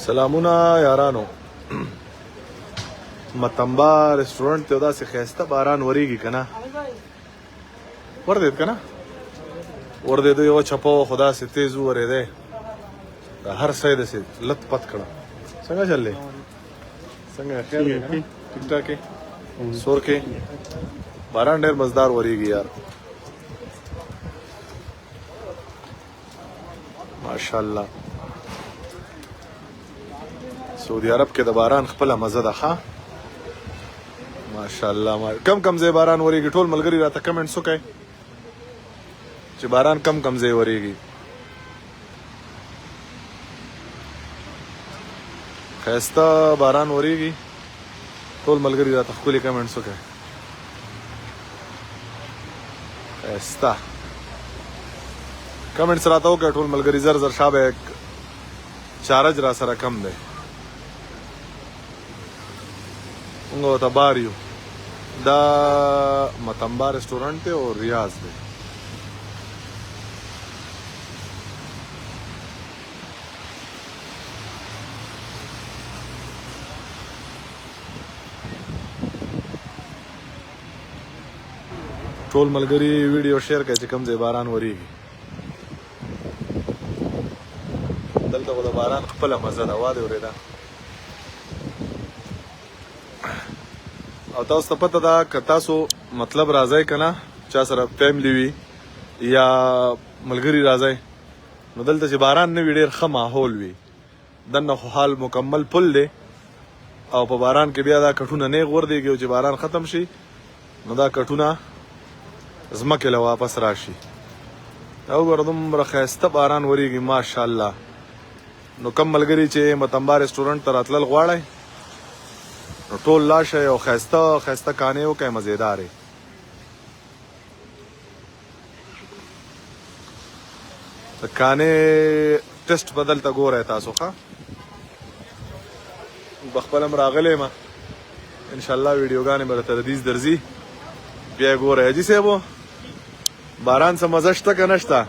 سلامونه یارانو متنبا رستورانټ ته داسې ښایسته باران وریږي که نه وردید که نه وردېدو یوه چپه خو داسې تیز وورېدی د هر څه یې داسې لت پت کړه څنګه چل دی څنګه خیر دی که نه ټیک ټاک یې سور کې باران ډېر مزدار وریږي یار ماشاءالله سعودي عرب کې د باران خپله مزه ده ښه ماشاءالله کم کم ځای باران وریږي ټول ملګري راته کمنټس وکړئ چې باران کم کم ځای وریږي ښایسته باران وریږي ټول ملګري راته ښکلي کمنټس وکړئ ښایسته کمنټس راته وکړئ ټول ملګري زر زر شابه چارج را سره کم دی موږ ورته بار یو دا متنبا رستورانټ دی او ریاض دی ټول ملګري ویډیو شیر کړئ چې کوم ځای باران وریږي دلته خو د باران خپله مزه ده وا دې اورېده او تاسو ته پته ده که تاسو مطلب راځئ که نه چا سره فیملی وي یا ملګري راځئ نو دلته چې باران نه وي ډېر ښه ماحول وي دننه خو حال مکمل پل دی او په باران کې بیا دا کټونه نیغ وردېږي او چې باران ختم شي نو دا کټونه ځمکې له واپس راشي او ګوره دومره ښایسته باران وریږي ماشاءالله نو کم ملګري چې متنبا رستورانټ ته راتلل غواړئ نو ټول لاړ شئ او ښایسته ښایسته کانې وکئ مزېدارې د کانې ټیسټ به دلته ګورئ تاسو ښه به خپل هم راغلی یم انشاءالله ویډیوګانې به درته ردیز درځي بیا یې ګورئ حاجي صاحبو باران څه مزه شته که نه شته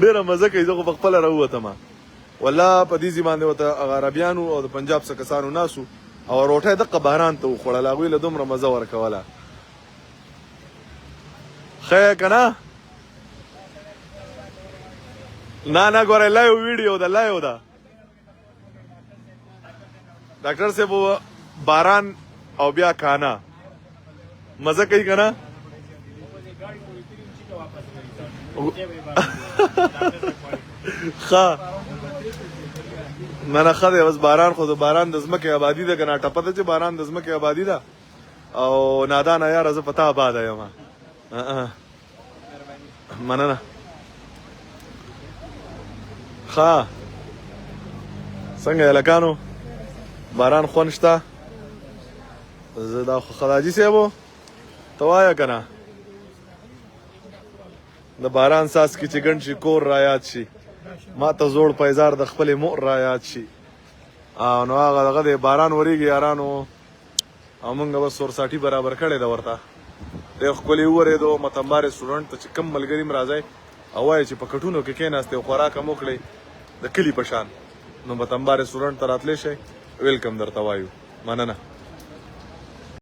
ډېره مزه کوي زه خو په خپله راووتم والله په دې ځای باندې ورته هغه عربیانو او د پنجاب څه کسانو ناسو او روټۍ دقه باران ته وخوړل هغوی له دومره مزه ورکوله ښه یې که نه نه ګورئ لایو ویډیو ده لایو ده ډاکټر صاحب باران او بیا کانا مزه کوي که نه ښه نه ښه دی بس باران خو د باران د ځمکې آبادي ده که نه ټپه ده چې باران د ځمکې آبادي ده او نادانه یاره زه په تا آباده یم مننه ښه څنګه هلکانو باران خوند شته زه دا خو خداجي صاحبو ته وایه که نه د باران ساس کې چې ګڼ شي کور را یاد شي ما ته زوړ پیزار د خپلې مور را یاد شي نو هغه دغه دی باران وریږي یارانو او موږ بس سورساټي برابر کړې ده ورته ډېر ښکلې وورېدو متنبا رستورانټ ته چې کم ملګري هم راځئ او وایئ چې په کټونو کې کېناستئ او خوراک هم وکړئ د کلي په شان نو متنبا رستورانټ ته راتلی شئ ویلکم درته وایو مننه